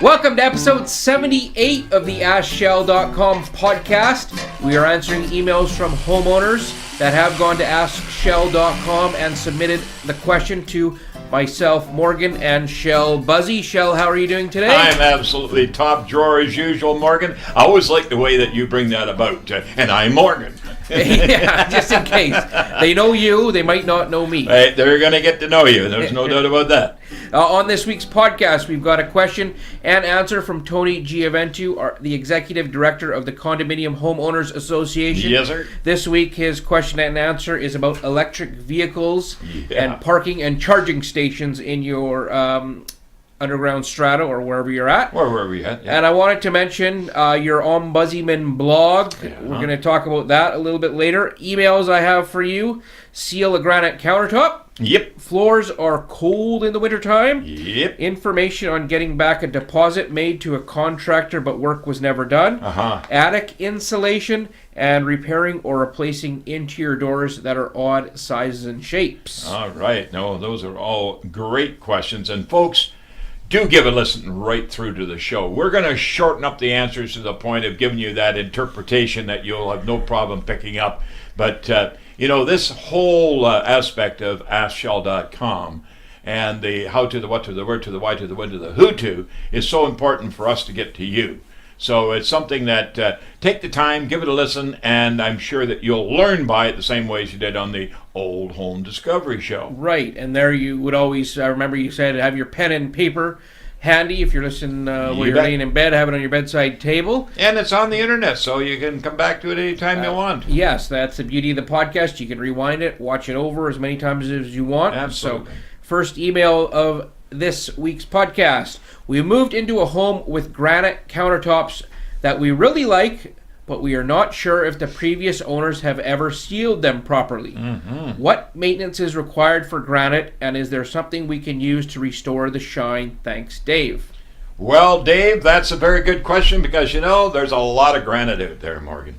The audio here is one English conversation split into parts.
Welcome to episode 78 of the AskShell.com podcast. We are answering emails from homeowners that have gone to AskShell.com and submitted the question to myself, Morgan, and Shell Busey. Shell, how are you doing today? I'm absolutely top drawer as usual, Morgan. I always like the way that you bring that about. And I'm Morgan. Yeah, just in case. They know you, they might not know me. Right, they're going to get to know you. There's no doubt about that. On this week's podcast, we've got a question and answer from Tony Gioventu, the Executive Director of the Condominium Home Owners Association. Yes, sir. This week, his question and answer is about electric vehicles and parking and charging stations in your underground strata or wherever you're at. Wherever we at. Yeah. And I wanted to mention your Ombudsman blog. Yeah. We're going to talk about that a little bit later. Emails I have for you. Seal a granite countertop. Yep. Floors are cold in the wintertime. Yep. Information on getting back a deposit made to a contractor but work was never done. Attic insulation and repairing or replacing interior doors that are odd sizes and shapes. All right. No, those are all great questions. And folks, do give a listen right through to the show. We're going to shorten up the answers to the point of giving you that interpretation that you'll have no problem picking up. But, this whole aspect of AskShell.com and the how to, the what to, the where to, the why to, the when to, the who to is so important for us to get to you. So it's something that take the time, give it a listen, and I'm sure that you'll learn by it the same way as you did on the Old Home Discovery Show. Right, and there you would always, I remember you said, have your pen and paper handy if you're listening while you're laying in bed, have it on your bedside table. And it's on the internet, so you can come back to it anytime you want. Yes, that's the beauty of the podcast. You can rewind it, watch it over as many times as you want. Absolutely. So, first email of this week's podcast. We moved into a home with granite countertops that we really like, but we are not sure if the previous owners have ever sealed them properly. What maintenance is required for granite, and is there something we can use to restore the shine? Thanks, Dave. Well, Dave, that's a very good question because, there's a lot of granite out there, Morgan.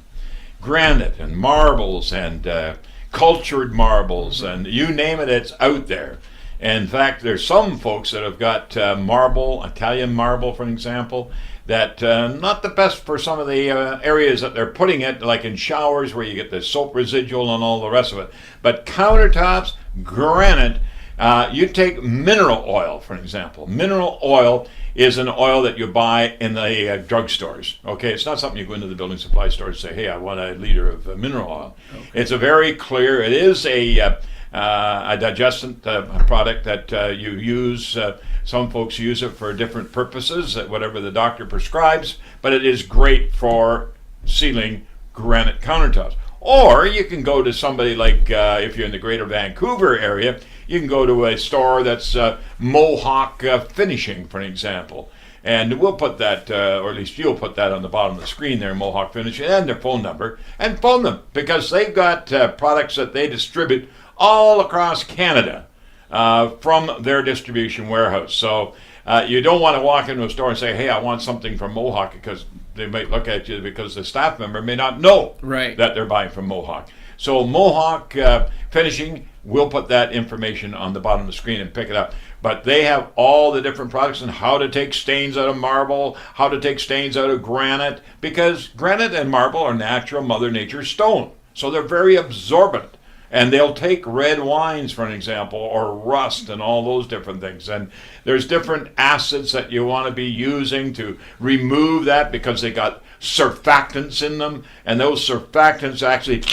Granite and marbles and cultured marbles and you name it, it's out there. In fact, there's some folks that have got marble, Italian marble, for example, that not the best for some of the areas that they're putting it, like in showers where you get the soap residual and all the rest of it. But countertops, granite, you take mineral oil, for example. Mineral oil is an oil that you buy in the drugstores. Okay, it's not something you go into the building supply store and say, hey, I want a liter of mineral oil. Okay. It's a very clear, it is a digestant product that you use. Some folks use it for different purposes, whatever the doctor prescribes, but it is great for sealing granite countertops. Or you can go to somebody like, if you're in the greater Vancouver area, you can go to a store that's Mohawk Finishing, for example. And we'll put that, or at least you'll put that on the bottom of the screen there, Mohawk Finishing, and their phone number, and phone them, because they've got products that they distribute all across Canada from their distribution warehouse. So you don't want to walk into a store and say, hey, I want something from Mohawk, because they might look at you because the staff member may not know that they're buying from Mohawk. So Mohawk Finishing, we'll put that information on the bottom of the screen and pick it up. But they have all the different products and how to take stains out of marble, how to take stains out of granite, because granite and marble are natural Mother Nature stone. So they're very absorbent. And they'll take red wines, for an example, or rust and all those different things. And there's different acids that you want to be using to remove that because they got surfactants in them. And those surfactants actually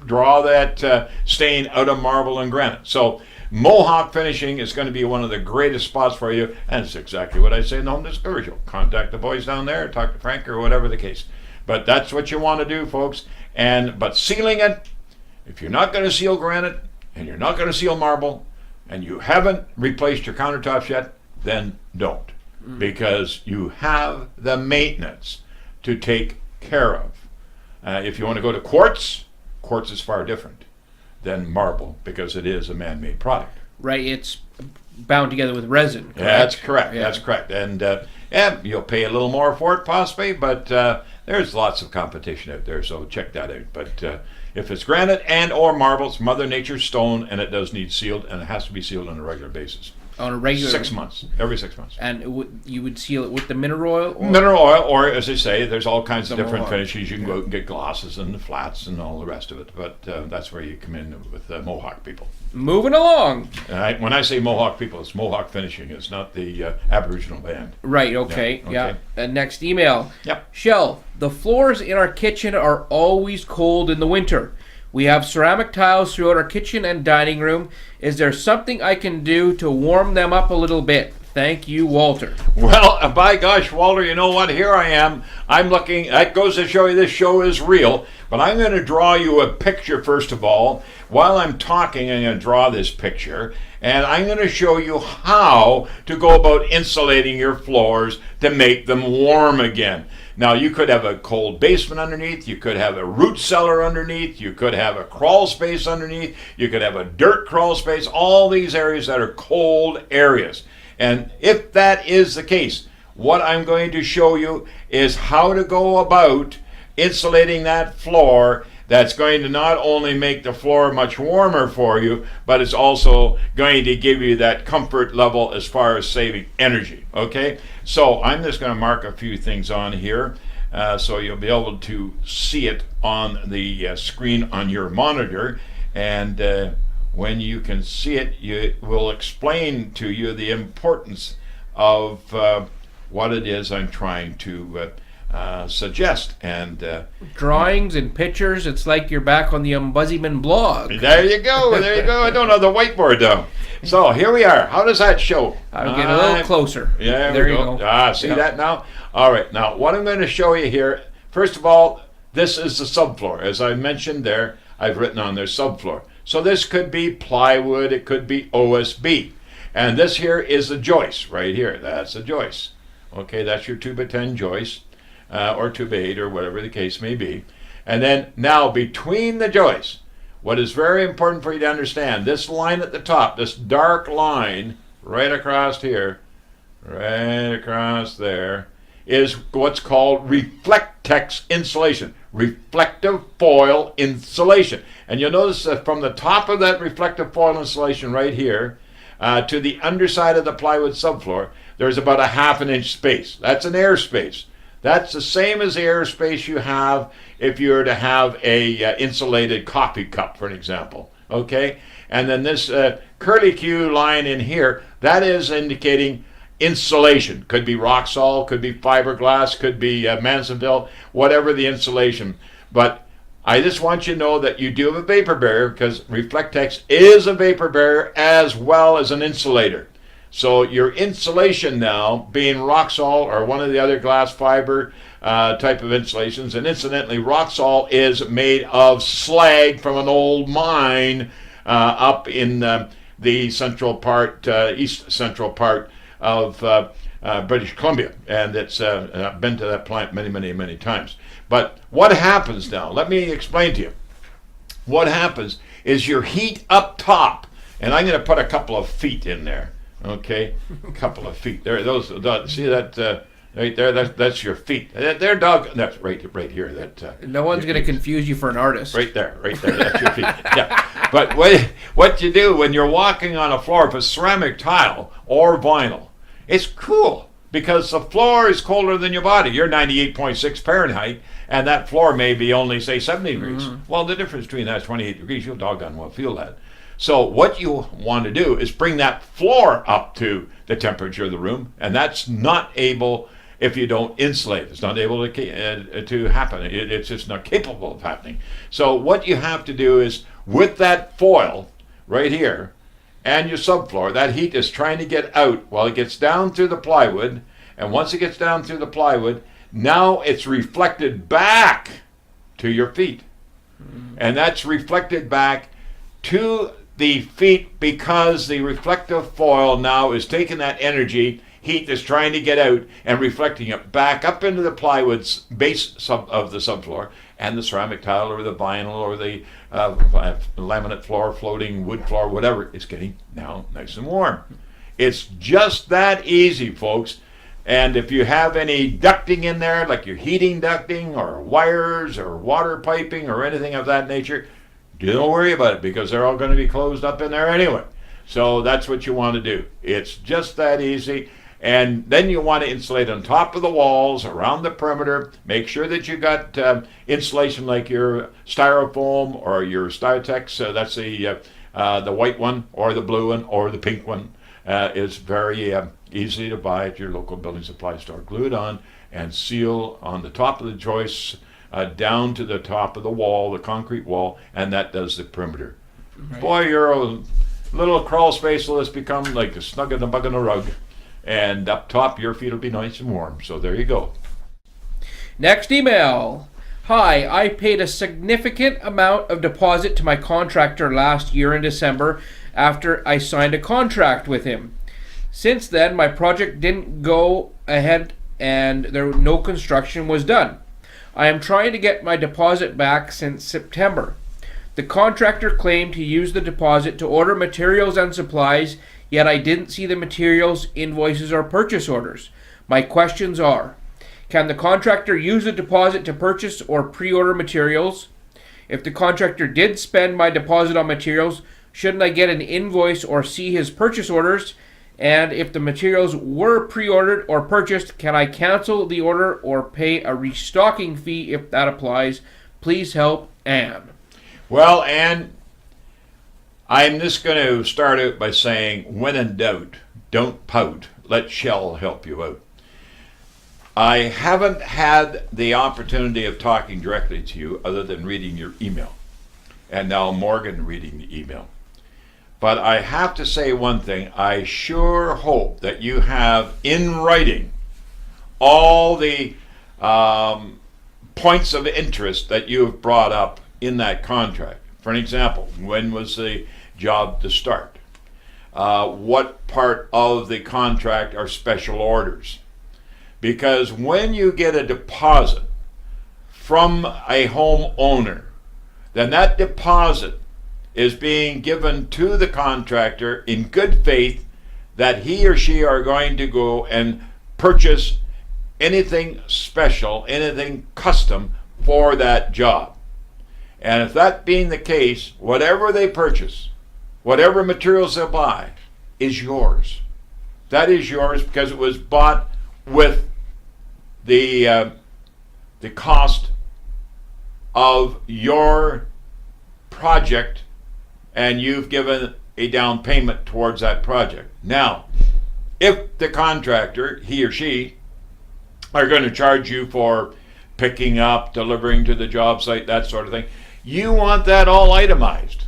draw that stain out of marble and granite. So Mohawk Finishing is going to be one of the greatest spots for you. And it's exactly what I say in the Home Discovery Show. Contact the boys down there, talk to Frank or whatever the case. But that's what you want to do, folks. But sealing it, if you're not going to seal granite and you're not going to seal marble and you haven't replaced your countertops yet, then don't. Because you have the maintenance to take care of. If you want to go to quartz, quartz is far different than marble because it is a man-made product. Right, it's bound together with resin, correct? Yeah, that's correct, yeah. That's correct. And you'll pay a little more for it possibly, but there's lots of competition out there, so check that out. But if it's granite and or marble, it's Mother Nature's stone, and it does need sealed, and it has to be sealed on a regular basis. On a regular 6 months, every 6 months. And you would seal it with the mineral oil? Or? Mineral oil, or as I say, there's all kinds of The different Mohawk. finishes. You can go and get glosses and the flats and all the rest of it. But that's where you come in with the Mohawk people. Moving along. When I say Mohawk people, it's Mohawk finishing. It's not the Aboriginal band. Right, okay. Yeah, okay. And next email. Yep. Shell, the floors in our kitchen are always cold in the winter. We have ceramic tiles throughout our kitchen and dining room. Is there something I can do to warm them up a little bit? Thank you, Walter. Well, by gosh, Walter, you know what? Here I am. I'm looking. That goes to show you this show is real. But I'm going to draw you a picture first of all. While I'm talking, I'm going to draw this picture. And I'm going to show you how to go about insulating your floors to make them warm again. Now, you could have a cold basement underneath. You could have a root cellar underneath. You could have a crawl space underneath. You could have a dirt crawl space. All these areas that are cold areas. And if that is the case, what I'm going to show you is how to go about insulating that floor. That's going to not only make the floor much warmer for you, but it's also going to give you that comfort level as far as saving energy. Okay? So I'm just going to mark a few things on here so you'll be able to see it on the screen on your monitor. And when you can see it, it will explain to you the importance of what it is I'm trying to suggest. And Drawings and pictures, it's like you're back on the Ombudsman blog. there you go, there you go. I don't have the whiteboard though. So here we are. How does that show? I'll get a little closer. Yeah, there you go. See that now? All right, now what I'm going to show you here, first of all, this is the subfloor. As I mentioned there, I've written on there subfloor. So this could be plywood, it could be OSB. And this here is the joist right here. That's a joist. Okay, that's your 2x10 joist. Or 2x8 or whatever the case may be. And then now between the joists, what is very important for you to understand, this line at the top, this dark line right across here, right across there, is what's called Reflectex insulation, reflective foil insulation. And you'll notice that from the top of that reflective foil insulation right here to the underside of the plywood subfloor, there's about a 1/2 inch space. That's an air space. That's the same as the airspace you have if you were to have a insulated coffee cup, for an example. Okay? And then this curly Q line in here, that is indicating insulation. Could be rock salt, could be fiberglass, could be Mansonville, whatever the insulation. But I just want you to know that you do have a vapor barrier because Reflectex is a vapor barrier as well as an insulator. So your insulation now, being rock salt or one of the other glass fiber type of insulations, and incidentally, rock salt is made of slag from an old mine up in the central part, east central part of British Columbia, and it's I've been to that plant many, many, many times. But what happens now? Let me explain to you. What happens is your heat up top, and I'm going to put a couple of feet in there. Okay, a couple of feet there. Those see that right there. That's your feet. They're dog. That's right here. That no one's going to confuse you for an artist. Right there. That's your feet. Yeah. But what you do when you're walking on a floor of a ceramic tile or vinyl, it's cool because the floor is colder than your body. You're 98.6 Fahrenheit, and that floor may be only say 70 degrees. Mm-hmm. Well, the difference between that is 28 degrees. You'll doggone well feel that. So what you want to do is bring that floor up to the temperature of the room, and that's not able if you don't insulate. It's not able to happen. It's just not capable of happening. So what you have to do is with that foil right here and your subfloor, that heat is trying to get out while it gets down through the plywood, and once it gets down through the plywood, now it's reflected back to your feet. And that's reflected back to the feet because the reflective foil now is taking that energy, heat that's trying to get out and reflecting it back up into the plywood's base of the subfloor and the ceramic tile or the vinyl or the laminate floor, floating wood floor, whatever. It's getting now nice and warm. It's just that easy, folks. And if you have any ducting in there, like your heating ducting or wires or water piping or anything of that nature, don't worry about it because they're all going to be closed up in there anyway. So that's what you want to do. It's just that easy. And then you want to insulate on top of the walls, around the perimeter. Make sure that you got insulation like your styrofoam or your Styrotex. That's the white one or the blue one or the pink one. Is very easy to buy at your local building supply store. Glue it on and seal on the top of the joists down to the top of the wall, the concrete wall, and that does the perimeter. Right. Boy, your little crawl space will just become like a snug in a bug in a rug. And up top, your feet will be nice and warm. So there you go. Next email. Hi, I paid a significant amount of deposit to my contractor last year in December after I signed a contract with him. Since then, my project didn't go ahead and no construction was done. I am trying to get my deposit back since September. The contractor claimed he used the deposit to order materials and supplies, yet I didn't see the materials, invoices, or purchase orders. My questions are, can the contractor use the deposit to purchase or pre-order materials? If the contractor did spend my deposit on materials, shouldn't I get an invoice or see his purchase orders? And if the materials were pre-ordered or purchased, can I cancel the order or pay a restocking fee if that applies? Please help, Anne. Well, Anne, I'm just going to start out by saying, when in doubt, don't pout. Let Shell help you out. I haven't had the opportunity of talking directly to you other than reading your email. And now Morgan reading the email. But I have to say one thing. I sure hope that you have in writing all the points of interest that you have brought up in that contract. For an example, when was the job to start? What part of the contract are special orders? Because when you get a deposit from a homeowner, then that deposit is being given to the contractor in good faith that he or she are going to go and purchase anything special, anything custom for that job. And if that being the case, whatever they purchase, whatever materials they buy, is yours. That is yours because it was bought with the cost of your project, and you've given a down payment towards that project. Now, if the contractor, he or she, are going to charge you for picking up, delivering to the job site, that sort of thing, you want that all itemized.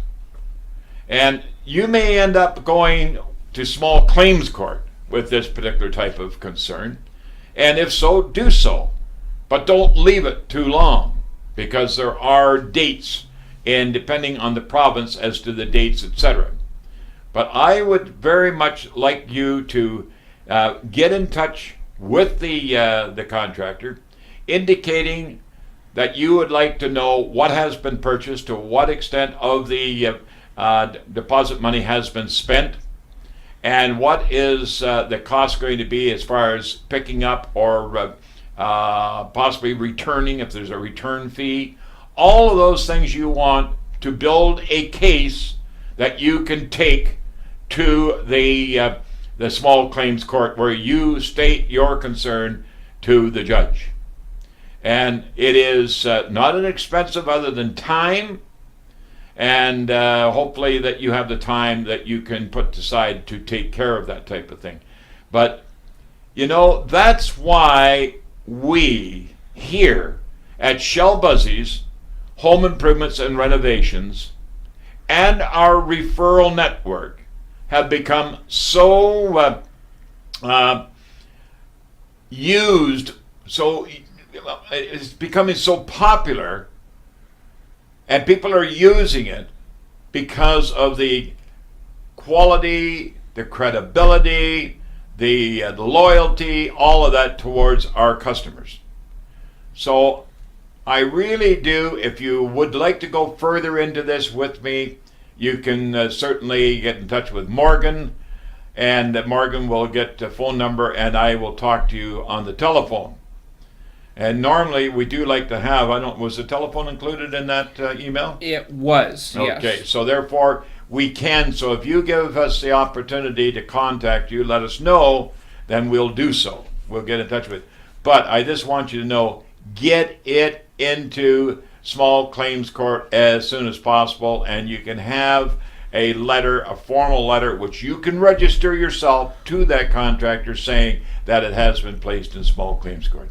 And you may end up going to small claims court with this particular type of concern. And if so, do so. But don't leave it too long, because there are dates, and depending on the province as to the dates, etc. But I would very much like you to get in touch with the contractor, indicating that you would like to know what has been purchased, to what extent of the deposit money has been spent, and what is the cost going to be as far as picking up or possibly returning if there's a return fee. All of those things you want to build a case that you can take to the small claims court where you state your concern to the judge. And it is not inexpensive other than time, and hopefully that you have the time that you can put aside to take care of that type of thing. But, you know, that's why we here at Shell Busey's Home Improvements and Renovations and our referral network have become so used, so it's becoming so popular, and people are using it because of the quality, the credibility, the loyalty, all of that towards our customers. So I really do, if you would like to go further into this with me, you can certainly get in touch with Morgan, and Morgan will get a phone number and I will talk to you on the telephone. And normally we do like to have, was the telephone included in that email? It was, yes. Okay, so therefore we can. So if you give us the opportunity to contact you, let us know, then we'll do so. We'll get in touch with you. But I just want you to know, get it into small claims court as soon as possible, and you can have a letter, a formal letter, which you can register yourself to that contractor saying that it has been placed in small claims court.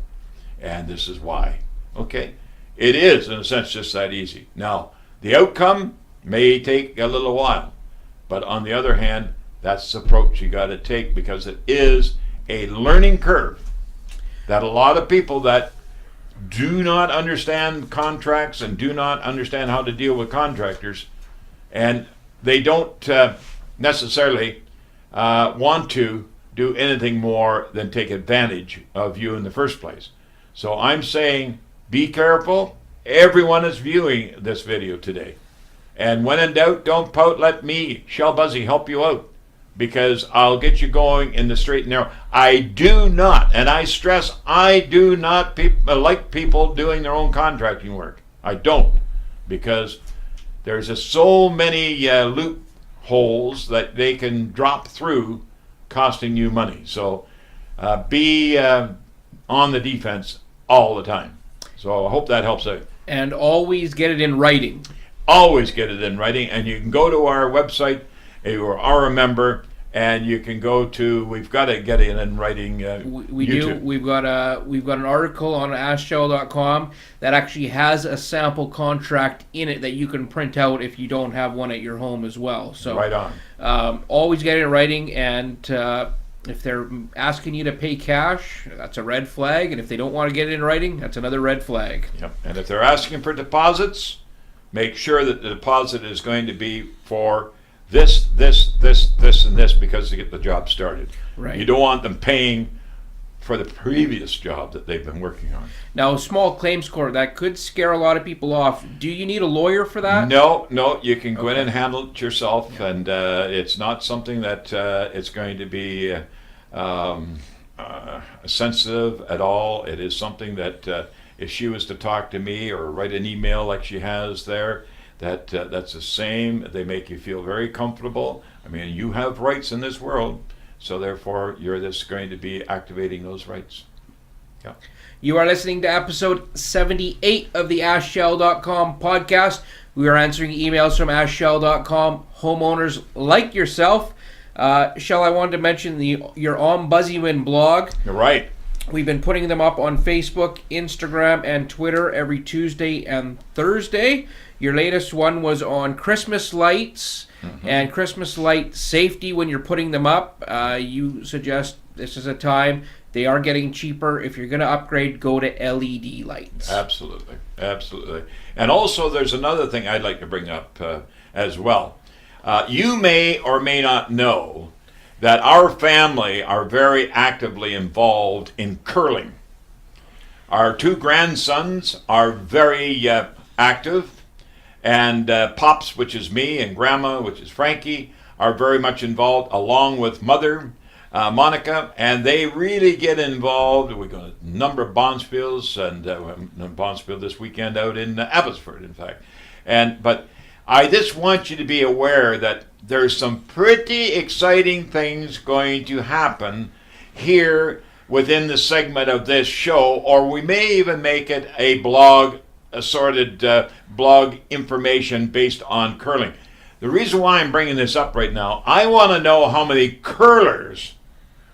And this is why. Okay? It is, in a sense, just that easy. Now, the outcome may take a little while, but on the other hand, that's the approach you got to take, because it is a learning curve that a lot of people that do not understand contracts and do not understand how to deal with contractors, and they don't necessarily want to do anything more than take advantage of you in the first place. So I'm saying, be careful. Everyone is viewing this video today. And when in doubt, don't pout. Let me, Shell Busey, help you out, because I'll get you going in the straight and narrow. I do not, and I stress, I do not like people doing their own contracting work. I don't, because there's just so many loopholes that they can drop through, costing you money. So be on the defense all the time. So I hope that helps out. And always get it in writing. Always get it in writing, and you can go to our website, you are a member, and you can go to, we've got to get it in writing. We do. We've got an article on AskShell.com that actually has a sample contract in it that you can print out if you don't have one at your home as well. So right on. Always get it in writing, and if they're asking you to pay cash, that's a red flag, and if they don't want to get it in writing, that's another red flag. Yep. And if they're asking for deposits, make sure that the deposit is going to be for this, and this, because to get the job started. Right. You don't want them paying for the previous job that they've been working on. Now, small claims court, that could scare a lot of people off. Do you need a lawyer for that? No, you can go in and handle it yourself, and it's not something that it's going to be sensitive at all. It is something that if she was to talk to me or write an email like she has there, that's the same. They make you feel very comfortable. I mean, you have rights in this world, so therefore you're just going to be activating those rights. Yeah. You are listening to episode 78 of the AskShell.com podcast. We are answering emails from AskShell.com homeowners like yourself. Shell, I wanted to mention your Ombudsman blog. You're right. We've been putting them up on Facebook, Instagram, and Twitter every Tuesday and Thursday. Your latest one was on Christmas lights and Christmas light safety when you're putting them up. You suggest this is a time. They are getting cheaper. If you're going to upgrade, go to LED lights. Absolutely. And also there's another thing I'd like to bring up as well. You may or may not know that our family are very actively involved in curling. Our two grandsons are very active, and Pops, which is me, and Grandma, which is Frankie, are very much involved, along with Mother, Monica, and they really get involved. We got a number of bonspiels, and bonspiel this weekend out in Abbotsford, in fact. But I just want you to be aware that there's some pretty exciting things going to happen here within the segment of this show, or we may even make it a blog, assorted blog information based on curling. The reason why I'm bringing this up right now, I want to know how many curlers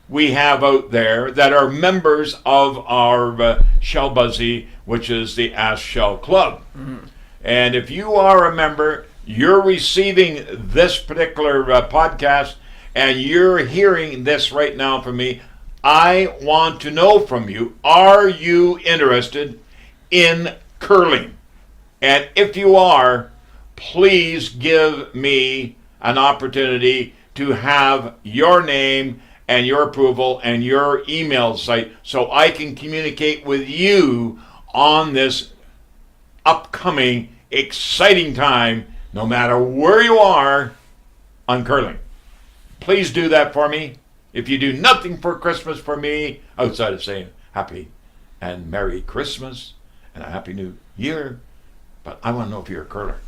we have out there that are members of our Shell Busey, which is the Ask Shell Club. Mm-hmm. And if you are a member, you're receiving this particular podcast, and you're hearing this right now from me, I want to know from you, are you interested in curling? And if you are, please give me an opportunity to have your name and your approval and your email site so I can communicate with you on this upcoming exciting time, no matter where you are, on curling. Please do that for me. If you do nothing for Christmas for me, outside of saying happy and Merry Christmas and a Happy New Year, but I want to know if you're a curler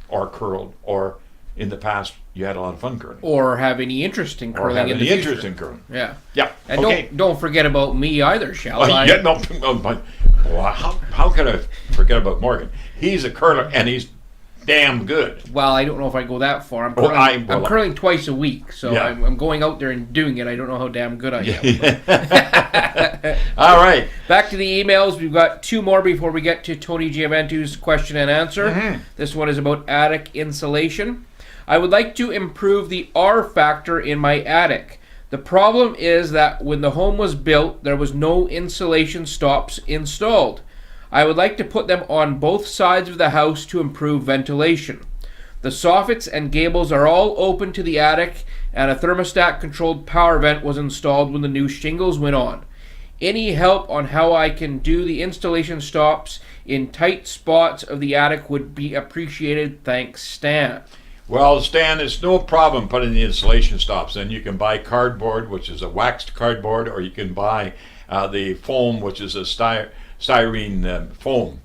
or curled, or in the past you had a lot of fun curling. Or have any interest in Or curling have in any the interest future. in curling. Yeah. Yeah. And Okay. don't forget about me either, shall I? Yeah, no, but how could I forget about Morgan? He's a curler and he's damn good. Well, I don't know if I go that far. I'm Oh, curling, I- I'm curling twice a week, so Yeah. I'm going out there and doing it. I don't know how damn good I am. All right. Back to the emails. We've got 2 more before we get to Tony Gioventu's question and answer. Mm-hmm. This one is about attic insulation. I would like to improve the R factor in my attic. The problem is that when the home was built, there was no insulation stops installed. I would like to put them on both sides of the house to improve ventilation. The soffits and gables are all open to the attic, and a thermostat-controlled power vent was installed when the new shingles went on. Any help on how I can do the installation stops in tight spots of the attic would be appreciated. Thanks, Stan. Well, Stan, it's no problem putting the insulation stops in. You can buy cardboard, which is a waxed cardboard, or you can buy the foam, which is a styrene foam.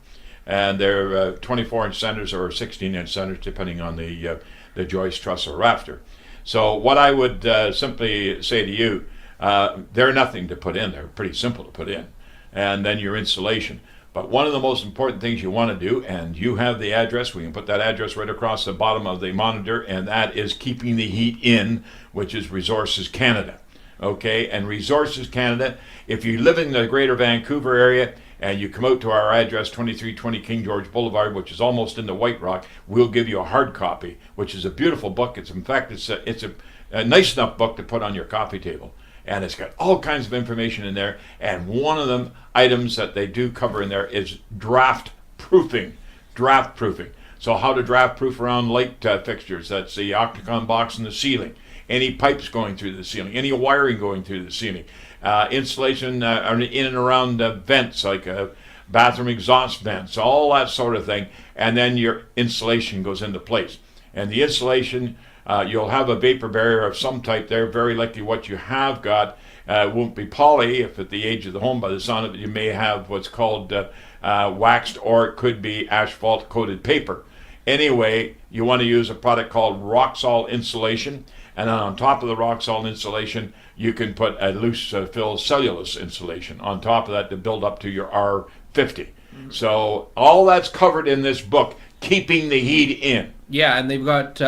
And they're 24-inch centers or 16-inch centers, depending on the joist, truss, or rafter. So what I would simply say to you, they're nothing to put in. They're pretty simple to put in. And then your insulation. But one of the most important things you want to do, and you have the address, we can put that address right across the bottom of the monitor, and that is keeping the heat in, which is Resources Canada. Okay, and Resources Canada, if you live in the Greater Vancouver area and you come out to our address, 2320 King George Boulevard, which is almost into White Rock, we'll give you a hard copy, which is a beautiful book. It's a nice enough book to put on your coffee table. And it's got all kinds of information in there. And one of the items that they do cover in there is draft proofing. Draft proofing. So how to draft proof around light fixtures. That's the octagon box in the ceiling. Any pipes going through the ceiling. Any wiring going through the ceiling. Insulation in and around vents, like bathroom exhaust vents. All that sort of thing. And then your insulation goes into place. And the insulation... you'll have a vapor barrier of some type there. Very likely what you have got won't be poly. If at the age of the home, by the sound of it, you may have what's called waxed, or it could be asphalt coated paper. Anyway, you want to use a product called Roxol insulation. And then on top of the Roxol insulation, you can put a loose fill cellulose insulation on top of that to build up to your R50. Mm-hmm. So all that's covered in this book, Keeping the Heat In. Yeah, and they've got...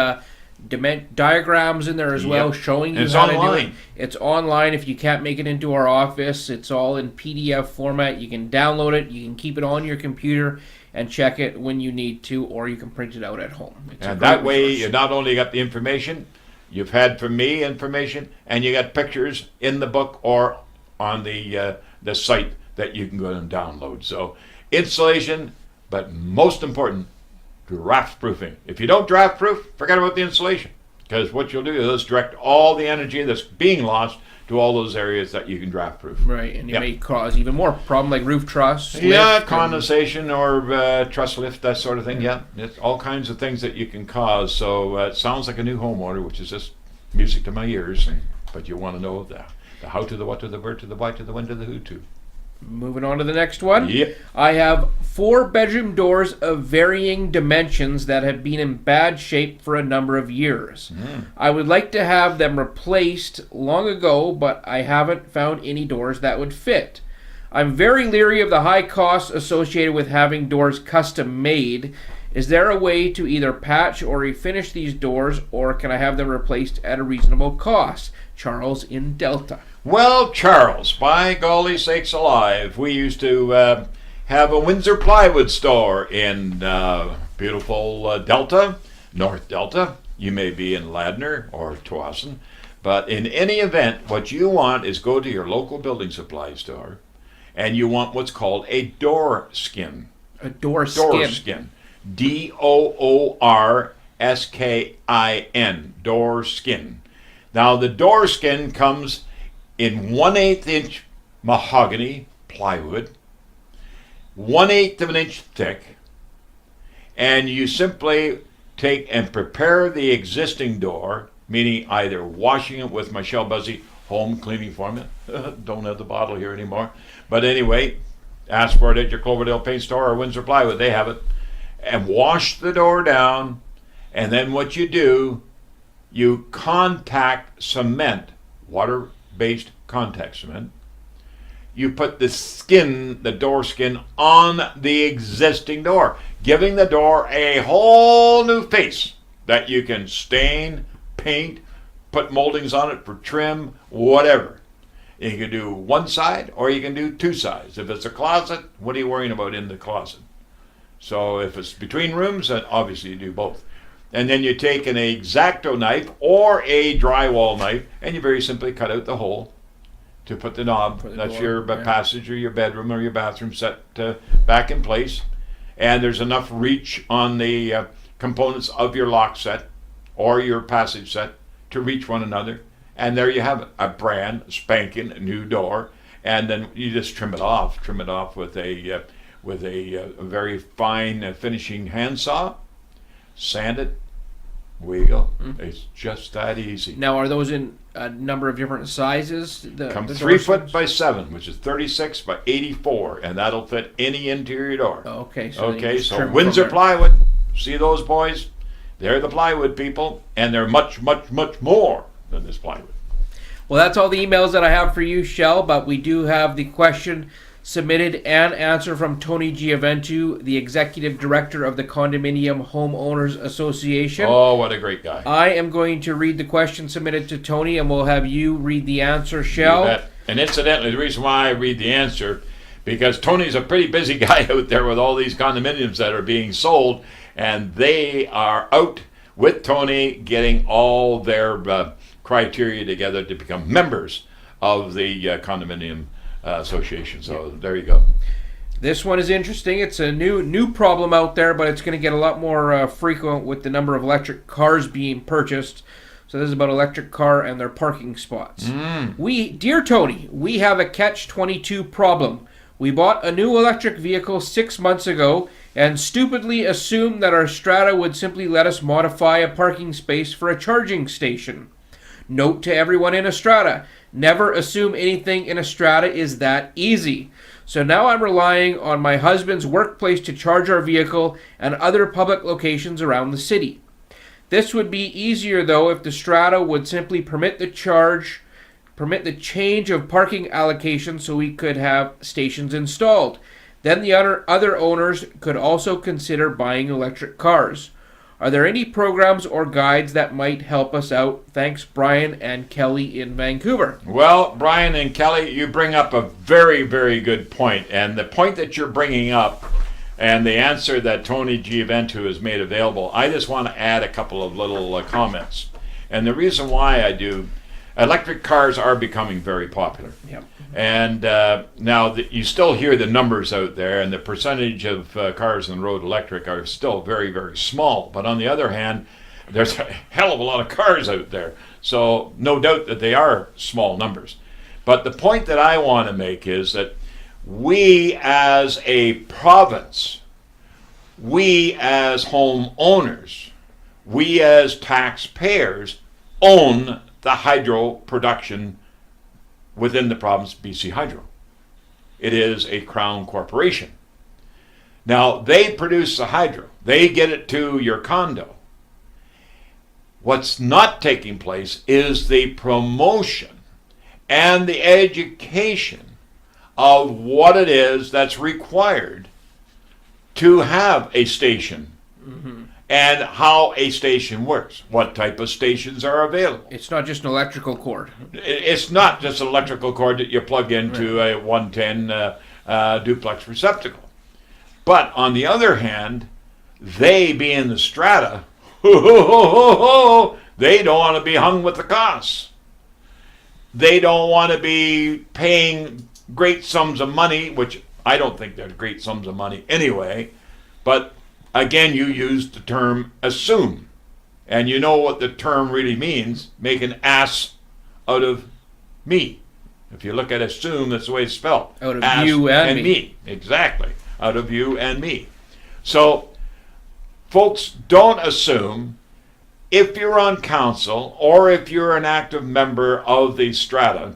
diagrams in there as well, showing you how to do it. It's online. If you can't make it into our office, it's all in PDF format. You can download it, you can keep it on your computer and check it when you need to, or you can print it out at home. And that way you not only got the information you've had from me, information, and you got pictures in the book or on the site that you can go and download. So insulation, but most important, draft proofing. If you don't draft proof, forget about the insulation, because what you'll do is direct all the energy that's being lost to all those areas that you can draft proof. Right, and you may cause even more problem like roof truss. Condensation or truss lift, that sort of thing. Yeah, it's all kinds of things that you can cause. So it sounds like a new homeowner, which is just music to my ears. But you want to know the how to, the what to, the where to, the why to, the when to, the who to. Moving on to the next one. Yep. I have 4 bedroom doors of varying dimensions that have been in bad shape for a number of years. I would like to have them replaced long ago, but I haven't found any doors that would fit. I'm very leery of the high costs associated with having doors custom made. Is there a way to either patch or refinish these doors, or can I have them replaced at a reasonable cost? Charles in Delta. Well, Charles, by golly sakes alive, we used to have a Windsor plywood store in beautiful Delta, North Delta. You may be in Ladner or Tsawwassen. But in any event, what you want is go to your local building supply store, and you want what's called a door skin. A door skin. Door skin. DOORSKIN. Door skin. Now, the door skin comes in 1/8 inch mahogany plywood, 1/8 of an inch thick, and you simply take and prepare the existing door, meaning either washing it with Michelle Busey home cleaning formula. Don't have the bottle here anymore. But anyway, ask for it at your Cloverdale Paint Store or Windsor Plywood. They have it. And wash the door down And then what you do, you contact cement, water-based contact cement. You put the skin, the door skin, on the existing door, giving the door a whole new face that you can stain, paint, put moldings on it for trim, whatever. You can do one side or you can do two sides. If it's a closet, what are you worrying about in the closet? So if it's between rooms, then obviously you do both. And then you take an X-Acto knife or a drywall knife and you very simply cut out the hole to put the knob. That's door, your passage or your bedroom or your bathroom set back in place. And there's enough reach on the components of your lock set or your passage set to reach one another. And there you have it, a brand spanking new door. And then you just trim it off with a very fine finishing handsaw. Sand it. Away you go. It's just that easy. Now, are those in a number of different sizes? Come 3 foot by 7, which is 36 by 84, and that'll fit any interior door. Okay. So Windsor plywood. See those boys? They're the plywood people, and they're much, much, much more than this plywood. Well, that's all the emails that I have for you, Shell, but we do have the question submitted and answer from Tony Gioventu, the Executive Director of the Condominium Home Owners Association. Oh, what a great guy. I am going to read the question submitted to Tony, and we'll have you read the answer, Shell. You bet. And incidentally, the reason why I read the answer, because Tony's a pretty busy guy out there with all these condominiums that are being sold, and they are out with Tony getting all their criteria together to become members of the Condominium Association. So there you go. This one is interesting. It's a new problem out there, but it's going to get a lot more frequent with the number of electric cars being purchased. So this is about electric car and their parking spots. Dear Tony, we have a catch-22 problem. We bought a new electric vehicle 6 months ago and stupidly assumed that our strata would simply let us modify a parking space for a charging station. Note to everyone in a strata, never assume anything in a strata is that easy. So now I'm relying on my husband's workplace to charge our vehicle and other public locations around the city. This would be easier though if the strata would simply permit the change of parking allocation so we could have stations installed. Then the other owners could also consider buying electric cars. Are there any programs or guides that might help us out? Thanks, Brian and Kelly in Vancouver. Well, Brian and Kelly, you bring up a very, very good point. And the point that you're bringing up and the answer that Tony Gioventu has made available, I just want to add a couple of little comments. And the reason why I do, electric cars are becoming very popular. Yep. And now you still hear the numbers out there, and the percentage of cars on the road electric are still very, very small. But on the other hand, there's a hell of a lot of cars out there. So no doubt that they are small numbers. But the point that I want to make is that we as a province, we as homeowners, we as taxpayers own the hydro production within the province, BC Hydro. It is a Crown corporation. Now, they produce the hydro. They get it to your condo. What's not taking place is the promotion and the education of what it is that's required to have a station. And how a station works. What type of stations are available. It's not just an electrical cord. It's not just an electrical cord that you plug into a 110 duplex receptacle. But on the other hand, they being the strata, they don't want to be hung with the costs. They don't want to be paying great sums of money, which I don't think they're great sums of money anyway, but again, you used the term assume. And you know what the term really means. Make an ass out of me. If you look at assume, that's the way it's spelled. Out of ass you and me. Exactly. Out of you and me. So, folks, don't assume. If you're on council or if you're an active member of the strata,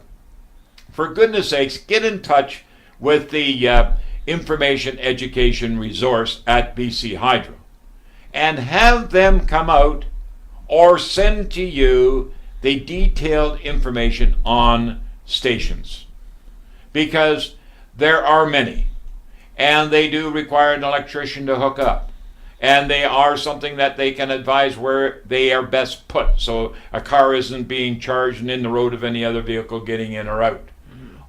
for goodness sakes, get in touch with the information education resource at BC Hydro and have them come out or send to you the detailed information on stations, because there are many, and they do require an electrician to hook up, and they are something that they can advise where they are best put, so a car isn't being charged and in the road of any other vehicle getting in or out.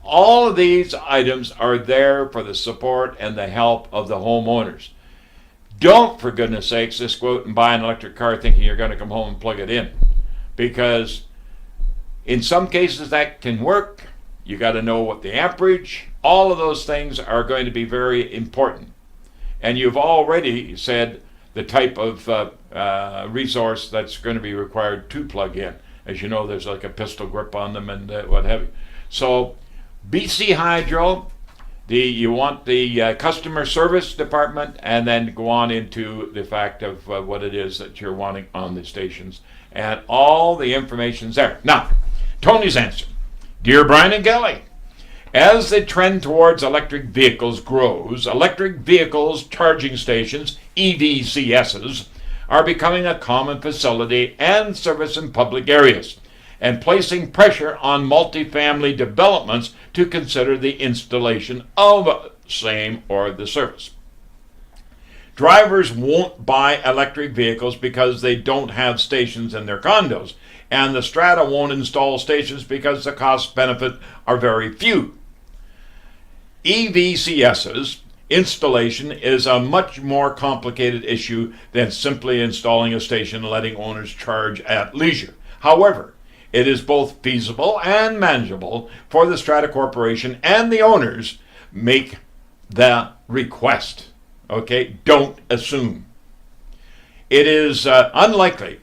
All of these items are there for the support and the help of the homeowners. Don't, for goodness sakes, just go out and buy an electric car thinking you're going to come home and plug it in, because in some cases that can work. You got to know what the amperage, all of those things are going to be very important. And you've already said the type of resource that's going to be required to plug in. As you know, there's like a pistol grip on them and what have you. So BC Hydro, you want the customer service department, and then go on into the fact of what it is that you're wanting on the stations. And all the information's there. Now, Tony's answer. Dear Brian and Kelly, as the trend towards electric vehicles grows, electric vehicles charging stations, EVCSs, are becoming a common facility and service in public areas, and placing pressure on multifamily developments to consider the installation of same or the service. Drivers won't buy electric vehicles because they don't have stations in their condos, and the strata won't install stations because the cost benefit are very few. EVCS's installation is a much more complicated issue than simply installing a station and letting owners charge at leisure. However, it is both feasible and manageable for the strata corporation and the owners make the request. Okay, don't assume. It is unlikely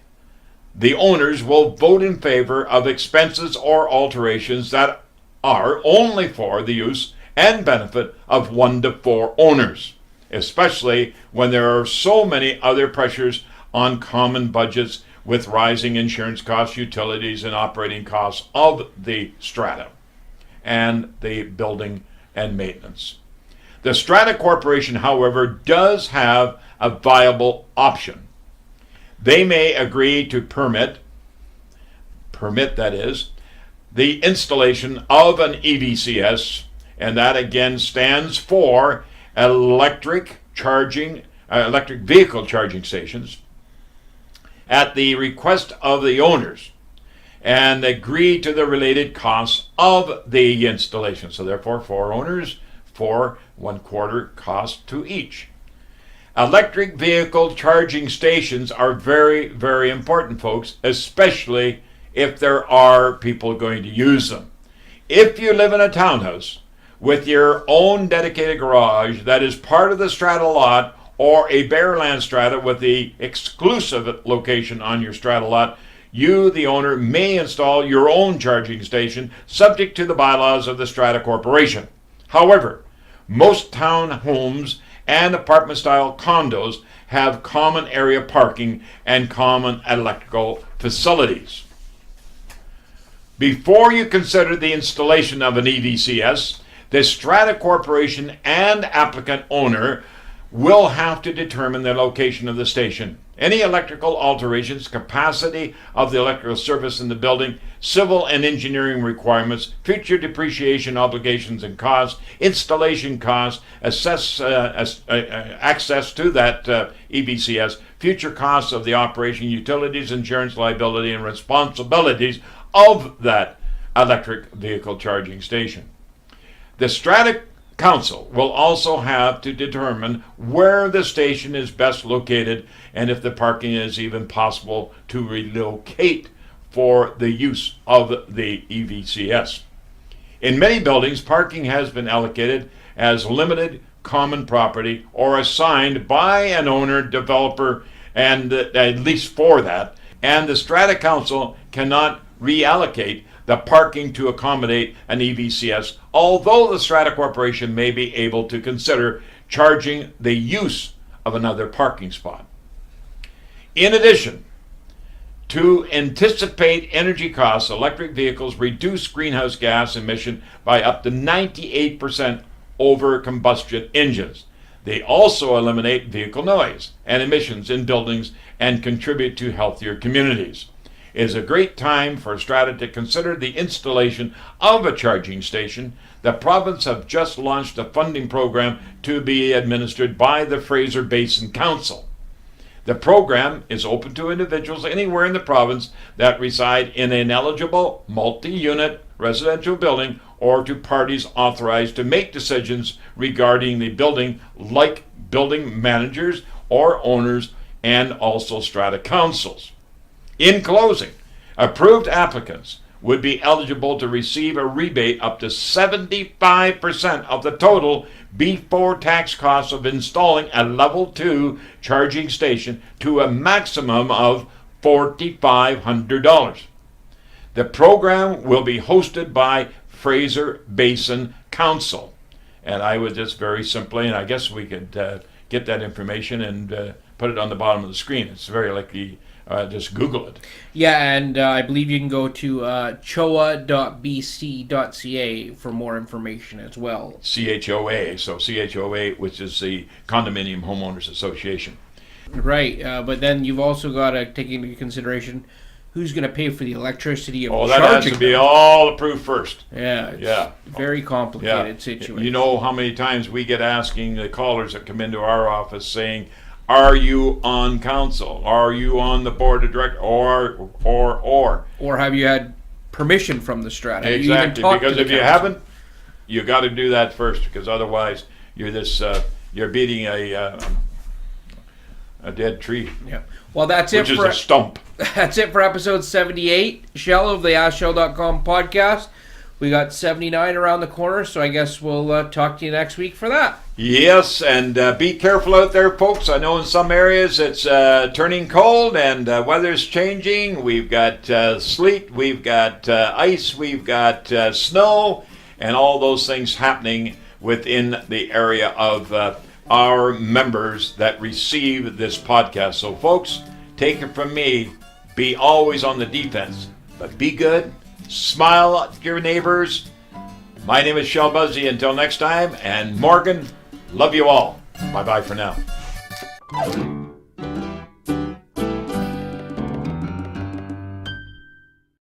the owners will vote in favor of expenses or alterations that are only for the use and benefit of 1 to 4 owners, especially when there are so many other pressures on common budgets with rising insurance costs, utilities, and operating costs of the strata and the building and maintenance. The strata corporation, however, does have a viable option. They may agree to permit that is, the installation of an EVCS, and that again stands for electric vehicle charging stations, at the request of the owners, and agree to the related costs of the installation. So therefore, 4 owners, 4 1/4 cost to each. Electric vehicle charging stations are very, very important, folks, especially if there are people going to use them. If you live in a townhouse with your own dedicated garage that is part of the strata lot, or a bare land strata with the exclusive location on your strata lot, you, the owner, may install your own charging station subject to the bylaws of the strata corporation. However, most townhomes and apartment-style condos have common area parking and common electrical facilities. Before you consider the installation of an EVCS, the strata corporation and applicant owner will have to determine the location of the station, any electrical alterations, capacity of the electrical service in the building, civil and engineering requirements, future depreciation obligations and costs, installation costs, access to that EVCS, future costs of the operation, utilities, insurance liability, and responsibilities of that electric vehicle charging station. The strata council will also have to determine where the station is best located and if the parking is even possible to relocate for the use of the EVCS. In many buildings, parking has been allocated as limited common property or assigned by an owner developer, and at least for that, and the strata council cannot reallocate the parking to accommodate an EVCS, although the strata corporation may be able to consider charging the use of another parking spot. In addition, to anticipate energy costs, electric vehicles reduce greenhouse gas emission by up to 98% over combustion engines. The They also eliminate vehicle noise and emissions in buildings and contribute to healthier communities. It is a great time for strata to consider the installation of a charging station. The province have just launched a funding program to be administered by the Fraser Basin Council. The program is open to individuals anywhere in the province that reside in an eligible multi-unit residential building or to parties authorized to make decisions regarding the building, like building managers or owners and also strata councils. In closing, approved applicants would be eligible to receive a rebate up to 75% of the total before tax costs of installing a level 2 charging station to a maximum of $4,500. The program will be hosted by Fraser Basin Council. And I would just very simply, and I guess we could get that information and put it on the bottom of the screen. It's very likely. Just Google it. Yeah, and I believe you can go to CHOA.bc.ca for more information as well. CHOA, so CHOA, which is the Condominium Home Owners Association. Right, but then you've also got to take into consideration who's going to pay for the electricity of that charging. has to be all approved first. Yeah, it's very complicated situation. You know how many times we get asking the callers that come into our office saying, are you on council? Are you on the board of directors? Or have you had permission from the strata? Exactly, because if you haven't, you got to do that first, because otherwise you're you're beating a dead tree. Yeah. Well, that's it. Which is a stump. That's it for episode 78, Shell of the AskShell.com podcast. We got 79 around the corner, so I guess we'll talk to you next week for that. Yes, and be careful out there, folks. I know in some areas it's turning cold and weather's changing. We've got sleet, we've got ice, we've got snow, and all those things happening within the area of our members that receive this podcast. So, folks, take it from me, be always on the defense, but be good. Smile at your neighbors. My name is Shell Busey. Until next time, and Morgan, love you all. Bye-bye for now.